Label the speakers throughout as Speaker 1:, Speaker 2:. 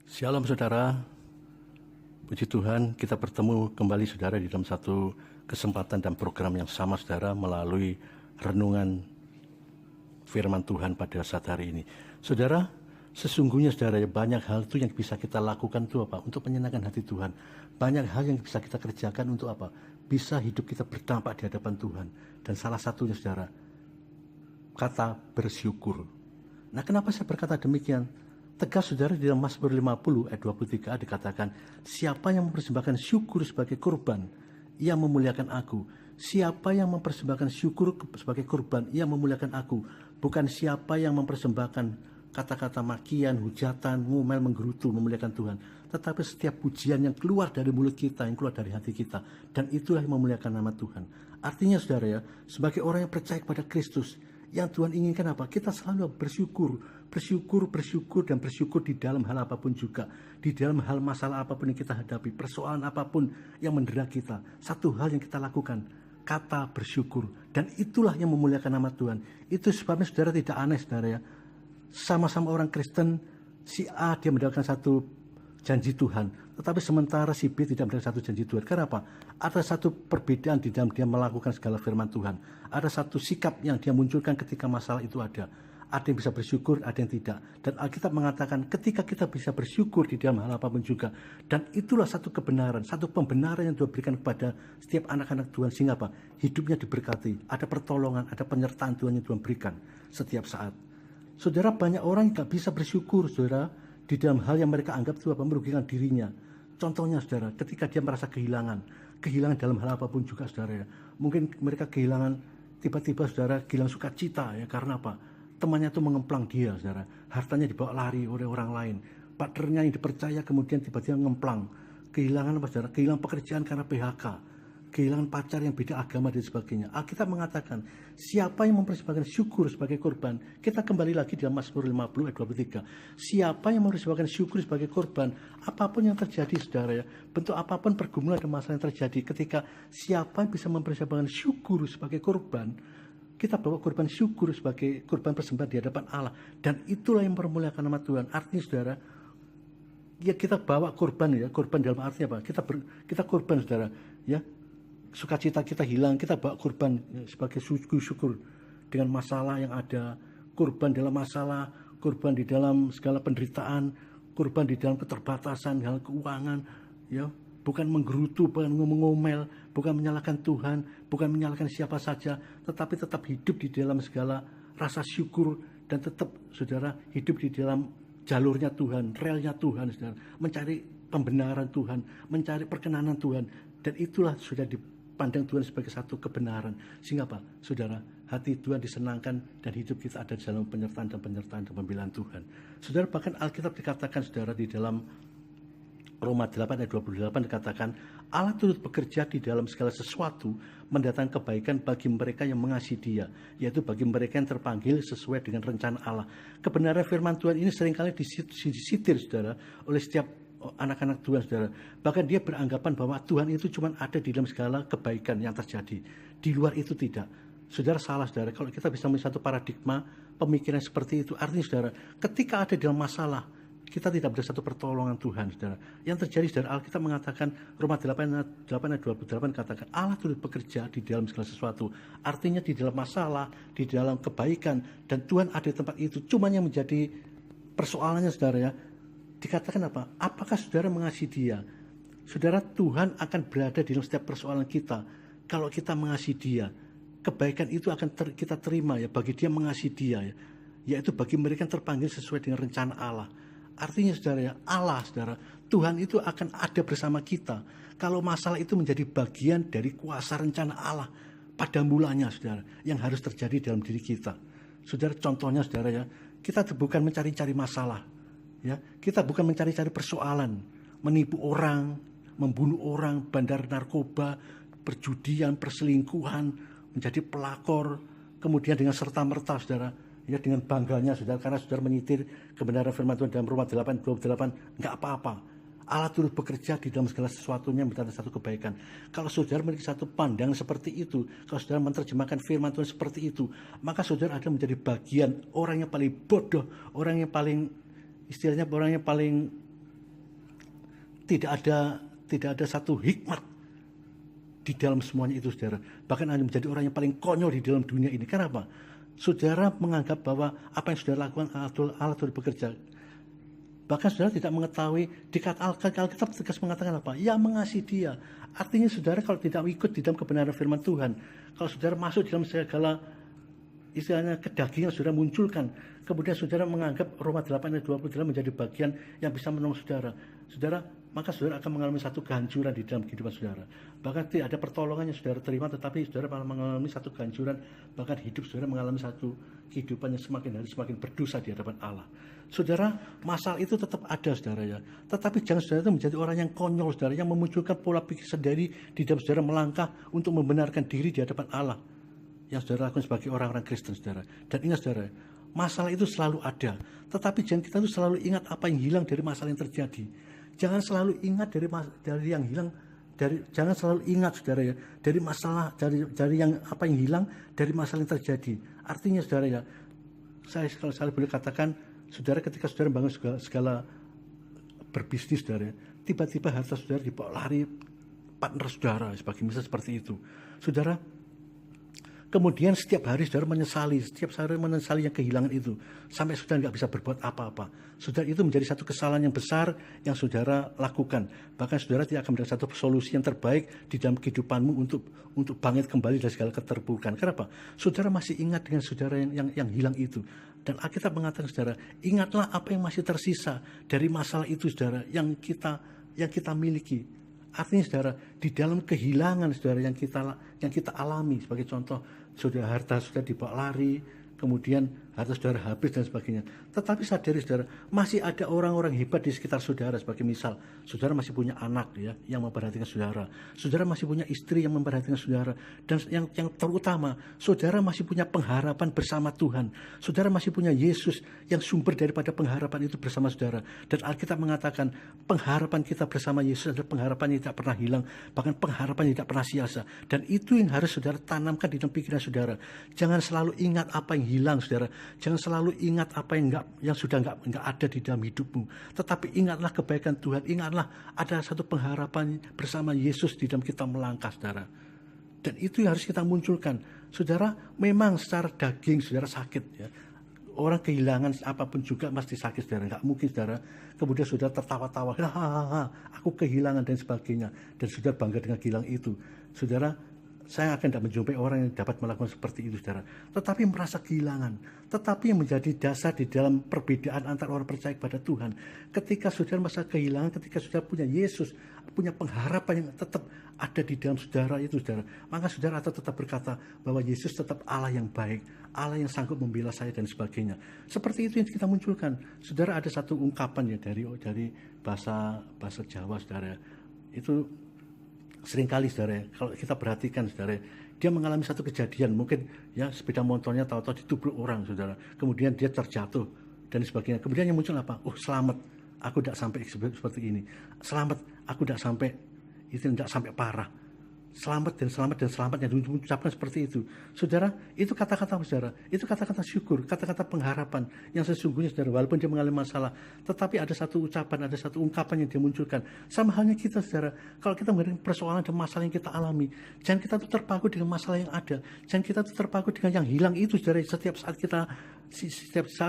Speaker 1: Shalom saudara, puji Tuhan kita bertemu kembali saudara di dalam satu kesempatan dan program yang sama saudara melalui renungan firman Tuhan pada saat hari ini. Saudara, sesungguhnya saudara banyak hal itu yang bisa kita lakukan itu apa? Untuk menyenangkan hati Tuhan. Banyak hal yang bisa kita kerjakan untuk apa? Bisa hidup kita berdampak di hadapan Tuhan. Dan salah satunya saudara, kata bersyukur. Nah, kenapa saya berkata demikian? Tegas saudara di dalam Mazmur 50 ayat 23 dikatakan, siapa yang mempersembahkan syukur sebagai kurban, ia memuliakan aku. Siapa yang mempersembahkan syukur sebagai kurban, ia memuliakan aku. Bukan siapa yang mempersembahkan kata-kata makian, hujatan, ngomel, menggerutu, memuliakan Tuhan. Tetapi setiap pujian yang keluar dari mulut kita, yang keluar dari hati kita. Dan itulah yang memuliakan nama Tuhan. Artinya saudara ya, sebagai orang yang percaya kepada Kristus, yang Tuhan inginkan apa? Kita selalu bersyukur dan bersyukur di dalam hal apapun juga. Di dalam hal masalah apapun yang kita hadapi, persoalan apapun yang mendera kita. Satu hal yang kita lakukan, kata bersyukur. Dan itulah yang memuliakan nama Tuhan. Itu sebabnya saudara tidak aneh saudara ya. Sama-sama orang Kristen, si A dia mendapatkan satu janji Tuhan. Tetapi sementara si B tidak mendapatkan satu janji Tuhan. Kenapa? Ada satu perbedaan di dalam dia melakukan segala firman Tuhan. Ada satu sikap yang dia munculkan ketika masalah itu ada. Ada yang bisa bersyukur, ada yang tidak. Dan Alkitab mengatakan ketika kita bisa bersyukur di dalam hal apapun juga. Dan itulah satu kebenaran, satu pembenaran yang Tuhan berikan kepada setiap anak-anak Tuhan. Sehingga apa? Hidupnya diberkati. Ada pertolongan, ada penyertaan Tuhan yang Tuhan berikan setiap saat. Saudara, banyak orang yang gak bisa bersyukur, saudara, di dalam hal yang mereka anggap itu apa? Merugikan dirinya. Contohnya, saudara, ketika dia merasa kehilangan dalam hal apapun juga, saudara ya. Mungkin mereka kehilangan, tiba-tiba saudara kehilangan sukacita ya, karena apa? Temannya itu mengemplang dia, saudara. Hartanya dibawa lari oleh orang lain. Partnernya yang dipercaya kemudian tiba-tiba ngemplang. Kehilangan apa, saudara? Kehilangan pekerjaan karena PHK. Kehilangan pacar yang beda agama dan sebagainya. Alkitab mengatakan, siapa yang mempersembahkan syukur sebagai korban, kita kembali lagi dalam Mazmur 50 ayat 23. Siapa yang mempersembahkan syukur sebagai korban, apapun yang terjadi saudara ya, bentuk apapun pergumulan dan masalah yang terjadi, ketika siapa yang bisa mempersembahkan syukur sebagai korban, kita bawa korban syukur sebagai korban persembahan di hadapan Allah. Dan itulah yang mempermuliakan nama Tuhan. Artinya saudara, ya kita bawa korban ya, korban dalam artinya apa? Kita korban saudara ya. Sukacita kita hilang, kita bawa korban sebagai syukur dengan masalah yang ada, korban dalam masalah, korban di dalam segala penderitaan, korban di dalam keterbatasan hal keuangan, ya, bukan menggerutu, bukan ngomel, bukan menyalahkan Tuhan, bukan menyalahkan siapa saja, tetapi tetap hidup di dalam segala rasa syukur dan tetap saudara hidup di dalam jalurnya Tuhan, relnya Tuhan, saudara, mencari pembenaran Tuhan, mencari perkenanan Tuhan, dan itulah sudah dipandang Tuhan sebagai satu kebenaran. Sehingga apa? Saudara, hati Tuhan disenangkan dan hidup kita ada di dalam penyertaan dan pembelaan Tuhan. Saudara, bahkan Alkitab dikatakan saudara di dalam Roma 8 ayat 28 dikatakan, Allah turut bekerja di dalam segala sesuatu mendatangkan kebaikan bagi mereka yang mengasihi Dia, yaitu bagi mereka yang terpanggil sesuai dengan rencana Allah. Kebenaran firman Tuhan ini seringkali disitir saudara oleh setiap anak-anak Tuhan saudara. Bahkan dia beranggapan bahwa Tuhan itu cuma ada di dalam segala kebaikan yang terjadi. Di luar itu tidak. Saudara, salah saudara. Kalau kita bisa memiliki satu paradigma pemikiran seperti itu, artinya saudara, ketika ada dalam masalah, kita tidak ada satu pertolongan Tuhan saudara. Yang terjadi saudara, Alkitab mengatakan, Roma 8 ayat 28 katakan, Allah turut bekerja di dalam segala sesuatu. Artinya di dalam masalah, di dalam kebaikan, dan Tuhan ada di tempat itu. Cuma yang menjadi persoalannya saudara ya, dikatakan apa? Apakah saudara mengasihi Dia? Saudara, Tuhan akan berada di dalam setiap persoalan kita. Kalau kita mengasihi Dia, kebaikan itu akan kita terima ya, bagi Dia mengasihi Dia ya, yaitu bagi mereka yang terpanggil sesuai dengan rencana Allah. Artinya saudara ya, Allah saudara, Tuhan itu akan ada bersama kita. Kalau masalah itu menjadi bagian dari kuasa rencana Allah pada mulanya saudara, yang harus terjadi dalam diri kita. Saudara, contohnya saudara ya, kita bukan mencari-cari masalah. Ya, kita bukan mencari-cari persoalan, menipu orang, membunuh orang, bandar narkoba, perjudian, perselingkuhan, menjadi pelakor, kemudian dengan serta-merta saudara, ya dengan bangganya saudara, karena saudara menyitir kebenaran firman Tuhan dalam Roma 8:28, enggak apa-apa. Allah turut bekerja di dalam segala sesuatunya mendatangkan satu kebaikan. Kalau saudara memiliki satu pandangan seperti itu, kalau saudara menerjemahkan firman Tuhan seperti itu, maka saudara akan menjadi bagian orang yang paling bodoh, orang yang paling istilahnya orang yang paling tidak ada satu hikmat di dalam semuanya itu, saudara. Bahkan hanya menjadi orang yang paling konyol di dalam dunia ini. Kenapa? Saudara menganggap bahwa apa yang saudara lakukan Allah turut bekerja. Bahkan saudara tidak mengetahui, di Alkitab tegas mengatakan apa? Yang mengasihi dia. Artinya saudara kalau tidak ikut di dalam kebenaran firman Tuhan, kalau saudara masuk di dalam segala istilahnya kedagingan saudara munculkan, kemudian saudara menganggap Roma 8 ayat 28 menjadi bagian yang bisa menolong saudara, maka saudara akan mengalami satu kehancuran di dalam kehidupan saudara. Bahkan tidak ada pertolongan yang saudara terima, tetapi saudara malah mengalami satu kehancuran, bahkan hidup saudara mengalami satu kehidupan yang semakin hari semakin berdosa di hadapan Allah. Saudara, masalah itu tetap ada, saudara ya. Tetapi jangan saudara itu menjadi orang yang konyol, saudara, yang memunculkan pola pikir sendiri di dalam saudara melangkah untuk membenarkan diri di hadapan Allah yang saudara lakukan sebagai orang-orang Kristen, saudara. Dan ingat, saudara, masalah itu selalu ada. Tetapi jangan kita itu selalu ingat apa yang hilang dari masalah yang terjadi. Jangan selalu ingat dari yang hilang, jangan selalu ingat, saudara ya, dari masalah, dari yang apa yang hilang dari masalah yang terjadi. Artinya, saudara ya, kalau saya boleh katakan, saudara, ketika saudara bangun segala berbisnis, saudara, tiba-tiba harta saudara dibawa lari partner saudara, sebagai misal seperti itu, saudara. Kemudian setiap hari saudara menyesali yang kehilangan itu, sampai saudara nggak bisa berbuat apa-apa. Saudara, itu menjadi satu kesalahan yang besar yang saudara lakukan. Bahkan saudara tidak akan mendapat satu solusi yang terbaik di dalam kehidupanmu untuk bangkit kembali dari segala keterpurukan. Kenapa? Saudara masih ingat dengan saudara yang hilang itu. Dan Alkitab mengatakan, saudara, ingatlah apa yang masih tersisa dari masalah itu, saudara, yang kita miliki. Artinya, saudara, di dalam kehilangan, saudara, yang kita alami, sebagai contoh, saudara, harta saudara dibawa lari, kemudian harta saudara habis dan sebagainya. Tetapi sadari, saudara, masih ada orang-orang hebat di sekitar saudara. Sebagai misal, saudara masih punya anak ya yang memperhatikan saudara. Saudara masih punya istri yang memperhatikan saudara. Dan yang terutama, saudara masih punya pengharapan bersama Tuhan. Saudara masih punya Yesus yang sumber daripada pengharapan itu bersama saudara. Dan Alkitab mengatakan pengharapan kita bersama Yesus adalah pengharapan yang tidak pernah hilang, bahkan pengharapan yang tidak pernah sia-sia. Dan itu yang harus saudara tanamkan di dalam pikiran saudara. Jangan selalu ingat apa yang hilang, saudara. Jangan selalu ingat apa yang sudah nggak ada di dalam hidupmu. Tetapi ingatlah kebaikan Tuhan. Ingatlah ada satu pengharapan bersama Yesus di dalam kita melangkah, saudara. Dan itu yang harus kita munculkan. Saudara, memang secara daging saudara sakit ya. Orang kehilangan apapun juga pasti sakit, saudara. Nggak mungkin, saudara, kemudian saudara tertawa-tawa, aku kehilangan dan sebagainya. Dan saudara bangga dengan kehilangan itu. Saudara, saya akan tidak menjumpai orang yang dapat melakukan seperti itu, saudara. Tetapi merasa kehilangan. Tetapi yang menjadi dasar di dalam perbedaan antara orang percaya kepada Tuhan. Ketika saudara merasa kehilangan, ketika saudara punya Yesus, punya pengharapan yang tetap ada di dalam saudara itu, saudara. Maka saudara tetap berkata bahwa Yesus tetap Allah yang baik, Allah yang sanggup membela saya dan sebagainya. Seperti itu yang kita munculkan. Saudara, ada satu ungkapan ya dari bahasa Jawa, saudara. Itu seringkali, saudara, kalau kita perhatikan, saudara, dia mengalami satu kejadian, mungkin ya sepeda motornya tahu-tahu ditubruk orang, saudara, kemudian dia terjatuh dan sebagainya. Kemudian yang muncul apa? Selamat, aku tidak sampai seperti ini. Selamat, aku tidak sampai parah. Selamat yang diucapkan seperti itu. Saudara, itu kata-kata, saudara, itu kata-kata syukur, kata-kata pengharapan yang sesungguhnya, saudara, walaupun dia mengalami masalah, tetapi ada satu ucapan, ada satu ungkapan yang dia munculkan. Sama halnya kita, saudara, kalau kita menghadapi persoalan dan masalah yang kita alami, jangan kita tuh terpaku dengan masalah yang ada, jangan kita tuh terpaku dengan yang hilang itu, saudara. Setiap saat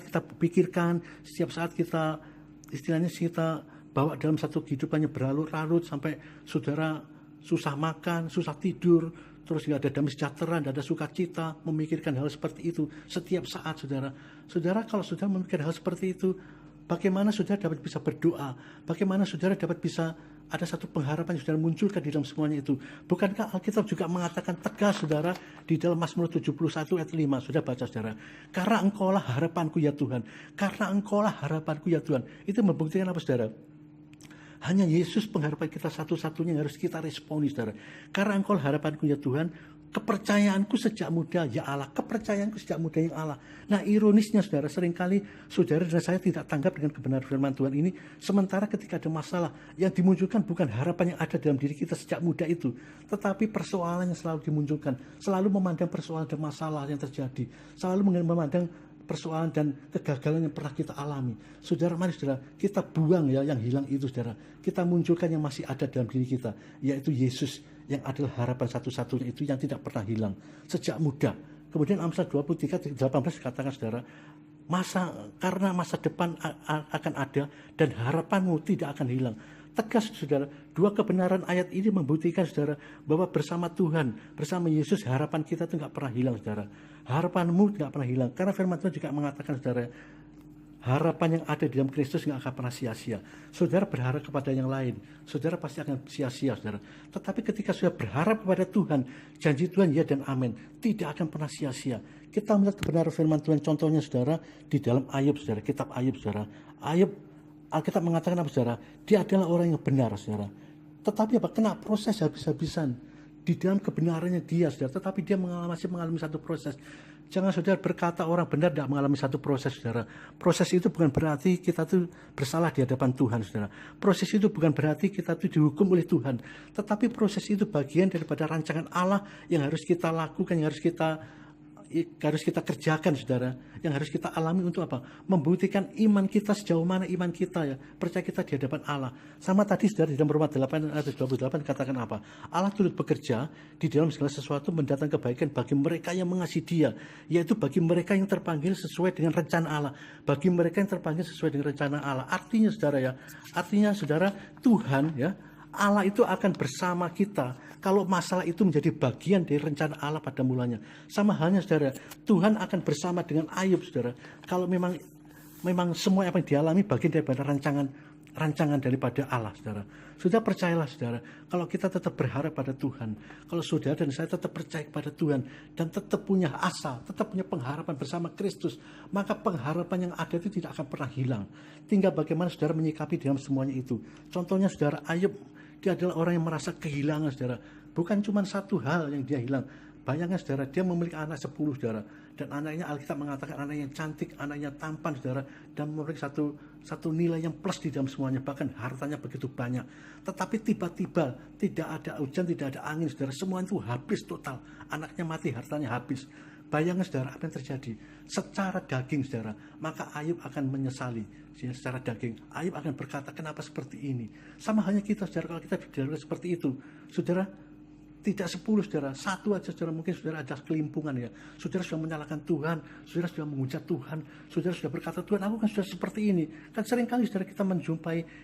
Speaker 1: kita pikirkan, setiap saat kita istilahnya kita bawa dalam satu kehidupan yang berlarut-larut sampai saudara susah makan, susah tidur, terus nggak ada damai sejahtera, nggak ada sukacita, memikirkan hal seperti itu setiap saat, saudara. Saudara, kalau saudara memikirkan hal seperti itu, bagaimana saudara dapat bisa berdoa? Bagaimana saudara dapat bisa ada satu pengharapan yang saudara munculkan di dalam semuanya itu? Bukankah Alkitab juga mengatakan tegas, saudara, di dalam Mazmur 71 ayat 5, sudah baca, saudara? Karena Engkaulah harapanku ya Tuhan. Karena Engkaulah harapanku ya Tuhan. Itu membuktikan apa, saudara? Hanya Yesus pengharapan kita satu-satunya yang harus kita responi, saudara. Karena Engkau harapanku ya Tuhan, kepercayaanku sejak muda ya Allah, kepercayaanku sejak muda ya Allah. Nah, ironisnya, saudara, seringkali saudara dan saya tidak tanggap dengan kebenaran firman Tuhan ini, sementara ketika ada masalah yang dimunculkan bukan harapan yang ada dalam diri kita sejak muda itu, tetapi persoalan yang selalu dimunculkan, selalu memandang persoalan dan masalah yang terjadi, selalu memandang persoalan dan kegagalan yang pernah kita alami. Saudara, mari saudara, kita buang ya yang hilang itu saudara. Kita munculkan yang masih ada dalam diri kita, yaitu Yesus yang adalah harapan satu-satunya itu yang tidak pernah hilang sejak muda. Kemudian Amsal 23:18 katakan saudara, karena masa depan akan ada dan harapanmu tidak akan hilang. Tegas saudara, dua kebenaran ayat ini membuktikan saudara bahwa bersama Tuhan, bersama Yesus, harapan kita itu nggak pernah hilang saudara. Harapanmu nggak pernah hilang, karena firman Tuhan juga mengatakan saudara, harapan yang ada di dalam Kristus nggak akan pernah sia-sia. Saudara berharap kepada yang lain, saudara pasti akan sia-sia saudara. Tetapi ketika saudara berharap kepada Tuhan, janji Tuhan ya dan amin, tidak akan pernah sia-sia. Kita melihat kebenaran firman Tuhan, contohnya saudara di dalam Ayub saudara, kitab Ayub saudara. Ayub, Alkitab mengatakan apa saudara? Dia adalah orang yang benar saudara. Tetapi apa? Kena proses habis-habisan di dalam kebenarannya dia saudara. Tetapi dia masih mengalami satu proses. Jangan saudara berkata orang benar tidak mengalami satu proses saudara. Proses itu bukan berarti kita tuh bersalah di hadapan Tuhan saudara. Proses itu bukan berarti kita tuh dihukum oleh Tuhan. Tetapi proses itu bagian daripada rancangan Allah yang harus kita lakukan, yang harus kita kerjakan saudara, yang harus kita alami untuk apa? Membuktikan iman kita sejauh mana iman kita ya, percaya kita di hadapan Allah. Sama tadi saudara di dalam Roma 8 ayat 28 katakan apa? Allah turut bekerja di dalam segala sesuatu mendatangkan kebaikan bagi mereka yang mengasihi Dia, yaitu bagi mereka yang terpanggil sesuai dengan rencana Allah. Bagi mereka yang terpanggil sesuai dengan rencana Allah. Artinya saudara, Tuhan ya, Allah itu akan bersama kita kalau masalah itu menjadi bagian dari rencana Allah pada mulanya. Sama halnya saudara, Tuhan akan bersama dengan Ayub saudara. Kalau memang semua apa yang dialami bagian daripada rancangan daripada Allah saudara. Sudah percayalah saudara, kalau kita tetap berharap pada Tuhan, kalau saudara dan saya tetap percaya kepada Tuhan dan tetap punya asa, tetap punya pengharapan bersama Kristus, maka pengharapan yang ada itu tidak akan pernah hilang. Tinggal bagaimana saudara menyikapi dalam semuanya itu. Contohnya saudara, Ayub, dia adalah orang yang merasa kehilangan saudara. Bukan cuma satu hal yang dia hilang. Bayangkan saudara, dia memiliki anak 10 saudara. Dan anaknya Alkitab mengatakan anaknya cantik, anaknya tampan saudara. Dan memiliki satu nilai yang plus di dalam semuanya. Bahkan hartanya begitu banyak. Tetapi tiba-tiba tidak ada hujan, tidak ada angin saudara. Semua itu habis total. Anaknya mati, hartanya habis. Bayangkan saudara apa yang terjadi. Secara daging saudara, maka Ayub akan menyesali. Secara daging, Ayub akan berkata, kenapa seperti ini? Sama halnya kita saudara, kalau kita bicara seperti itu, saudara, tidak 10 saudara, satu aja saudara, mungkin saudara ada kelimpungan ya. Saudara sudah menyalahkan Tuhan, saudara sudah menghujat Tuhan, saudara sudah berkata, Tuhan aku kan sudah seperti ini. Kan seringkali saudara kita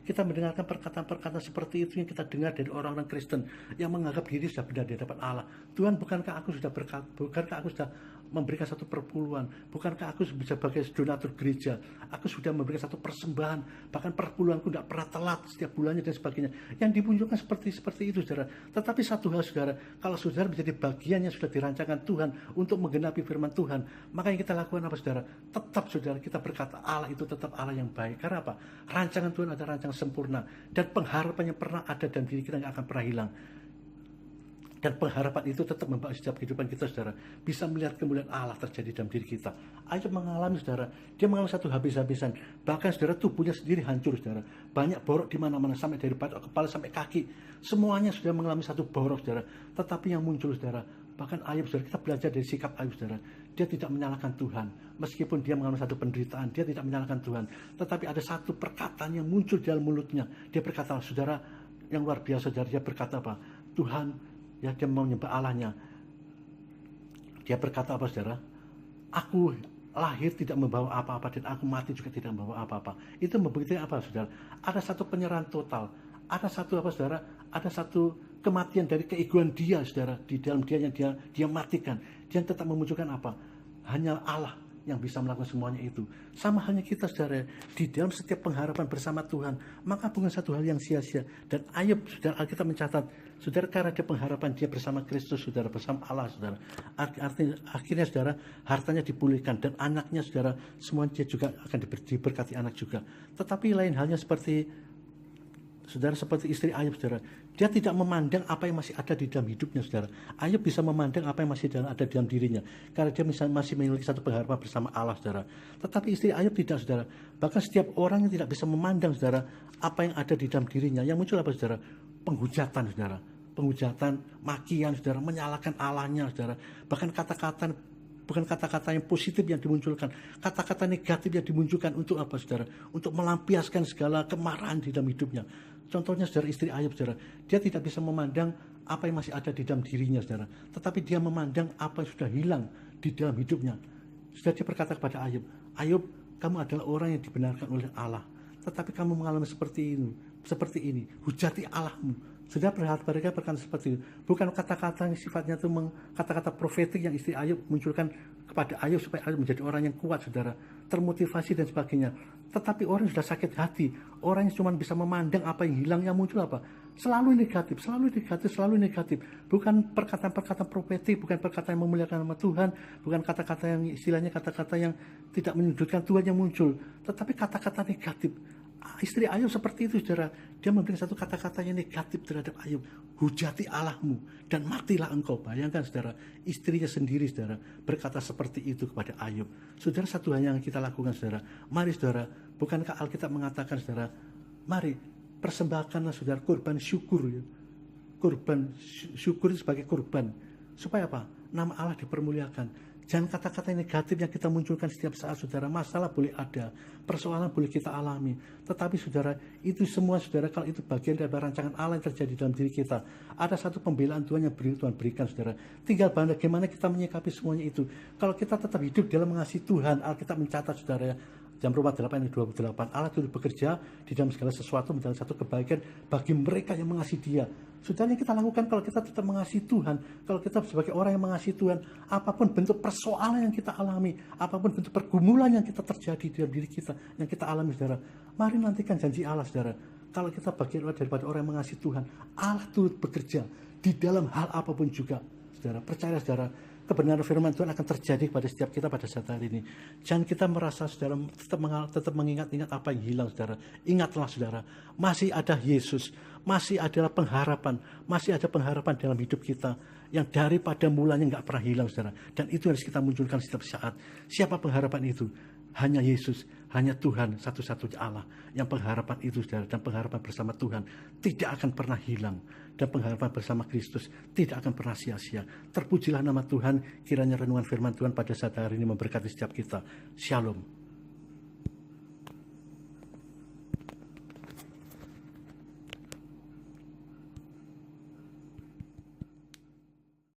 Speaker 1: kita mendengarkan perkataan-perkataan seperti itu yang kita dengar dari orang-orang Kristen yang menganggap diri sudah benar di hadapan Allah. Tuhan, bukankah aku sudah memberikan satu perpuluhan, bukankah aku bisa sebagai donatur gereja, aku sudah memberikan satu persembahan, bahkan perpuluhanku tidak pernah telat setiap bulannya dan sebagainya. Yang dimunculkan seperti itu saudara. Tetapi satu hal saudara, kalau saudara menjadi bagian yang sudah dirancangkan Tuhan untuk menggenapi firman Tuhan, maka yang kita lakukan apa saudara? Tetap saudara kita berkata Allah itu tetap Allah yang baik. Karena apa? Rancangan Tuhan adalah rancangan sempurna dan pengharapan yang pernah ada dalam diri kita nggak akan pernah hilang. Dan pengharapan itu tetap membawa setiap kehidupan kita saudara. Bisa melihat kemuliaan Allah terjadi dalam diri kita. Ayub mengalami saudara, dia mengalami satu habis-habisan. Bahkan saudara tubuhnya sendiri hancur saudara. Banyak borok di mana-mana sampai dari kepala sampai kaki. Semuanya sudah mengalami satu borok saudara. Tetapi yang muncul saudara, bahkan Ayub saudara, kita belajar dari sikap Ayub saudara. Dia tidak menyalahkan Tuhan. Meskipun dia mengalami satu penderitaan, dia tidak menyalahkan Tuhan. Tetapi ada satu perkataan yang muncul dalam mulutnya. Dia berkata, saudara, yang luar biasa saudara, dia berkata apa? Tuhan, ya, dia mau menyembah Allahnya. Dia berkata apa saudara? Aku lahir tidak membawa apa-apa dan aku mati juga tidak membawa apa-apa. Itu membuktikan apa saudara? Ada satu penyerahan total. Ada satu apa saudara? Ada satu kematian dari keegoan dia saudara. Di dalam dia yang dia matikan. Dia tetap memunculkan apa? Hanya Allah yang bisa melakukan semuanya itu. Sama halnya kita saudara, di dalam setiap pengharapan bersama Tuhan, maka bukan satu hal yang sia-sia. Dan Ayub, saudara, Alkitab mencatat, saudara, karena ada pengharapan dia bersama Kristus, saudara, bersama Allah, saudara. Akhirnya saudara, hartanya dipulihkan dan anaknya saudara, semuanya dia juga akan diberkati anak juga. Tetapi lain halnya seperti saudara, seperti istri Ayub saudara, dia tidak memandang apa yang masih ada di dalam hidupnya saudara. Ayub bisa memandang apa yang masih ada di dalam dirinya, karena dia masih memiliki satu pengharapan bersama Allah saudara. Tetapi istri Ayub tidak saudara. Bahkan setiap orang yang tidak bisa memandang saudara apa yang ada di dalam dirinya, yang muncul apa saudara? Penghujatan saudara, penghujatan, makian saudara, menyalahkan Allahnya saudara. Bahkan kata-kata bukan kata-kata yang positif yang dimunculkan. Kata-kata negatif yang dimunculkan untuk apa, saudara? Untuk melampiaskan segala kemarahan di dalam hidupnya. Contohnya, saudara, istri Ayub, saudara. Dia tidak bisa memandang apa yang masih ada di dalam dirinya, saudara. Tetapi dia memandang apa yang sudah hilang di dalam hidupnya. Saudara, dia berkata kepada Ayub, Ayub, kamu adalah orang yang dibenarkan oleh Allah. Tetapi kamu mengalami seperti ini. Hujati Allahmu. Sudah mereka berkata seperti itu. Bukan kata-kata yang sifatnya itu kata-kata profetik yang istri Ayub munculkan kepada Ayub supaya Ayub menjadi orang yang kuat, saudara, termotivasi dan sebagainya. Tetapi orang yang sudah sakit hati, orang yang cuma bisa memandang apa yang hilang, yang muncul apa? Selalu negatif. Bukan perkataan-perkataan profetik, bukan perkataan yang memuliakan nama Tuhan, bukan kata-kata yang istilahnya kata-kata yang tidak menyudutkan Tuhan yang muncul, tetapi kata-kata negatif. Istri Ayub seperti itu, saudara. Dia memberikan satu kata-kata yang negatif terhadap Ayub. Hujati Allahmu dan matilah engkau. Bayangkan, saudara, istrinya sendiri, saudara, berkata seperti itu kepada Ayub. Saudara, satu hal yang kita lakukan, saudara. Mari, saudara, bukankah Alkitab mengatakan, saudara, mari persembahkanlah, saudara, kurban syukur. Ya. Kurban syukur sebagai kurban. Supaya apa? Nama Allah dipermuliakan. Jangan kata-kata negatif yang kita munculkan setiap saat, saudara. Masalah boleh ada, persoalan boleh kita alami. Tetapi, saudara, itu semua, saudara, kalau itu bagian dari rancangan Allah yang terjadi dalam diri kita. Ada satu pembelaan Tuhan yang Tuhan berikan, saudara. Tinggal bagaimana kita menyikapi semuanya itu. Kalau kita tetap hidup dalam mengasihi Tuhan, Alkitab mencatat, saudara, Jam Roma 8:28, Allah turut bekerja di dalam segala sesuatu menjadi satu kebaikan bagi mereka yang mengasihi Dia. Saudara, yang kita lakukan kalau kita tetap mengasihi Tuhan, kalau kita sebagai orang yang mengasihi Tuhan, apapun bentuk persoalan yang kita alami, apapun bentuk pergumulan yang kita terjadi di dalam diri kita, yang kita alami, saudara, mari nantikan janji Allah, saudara. Kalau kita bagian daripada orang yang mengasihi Tuhan, Allah turut bekerja di dalam hal apapun juga, saudara. Percaya, saudara, kebenaran firman Tuhan akan terjadi pada setiap kita pada saat hari ini. Jangan kita merasa, saudara, tetap mengingat-ingat apa yang hilang, saudara. Ingatlah, saudara, masih ada Yesus, masih adalah pengharapan, masih ada pengharapan dalam hidup kita yang daripada mulanya nggak pernah hilang, saudara. Dan itu harus kita munculkan setiap saat. Siapa pengharapan itu? Hanya Yesus, hanya Tuhan, satu-satunya Allah. Yang pengharapan itu, saudara, dan pengharapan bersama Tuhan tidak akan pernah hilang. Dan pengharapan bersama Kristus tidak akan pernah sia-sia. Terpujilah nama Tuhan, kiranya renungan firman Tuhan pada saat hari ini memberkati setiap kita. Shalom.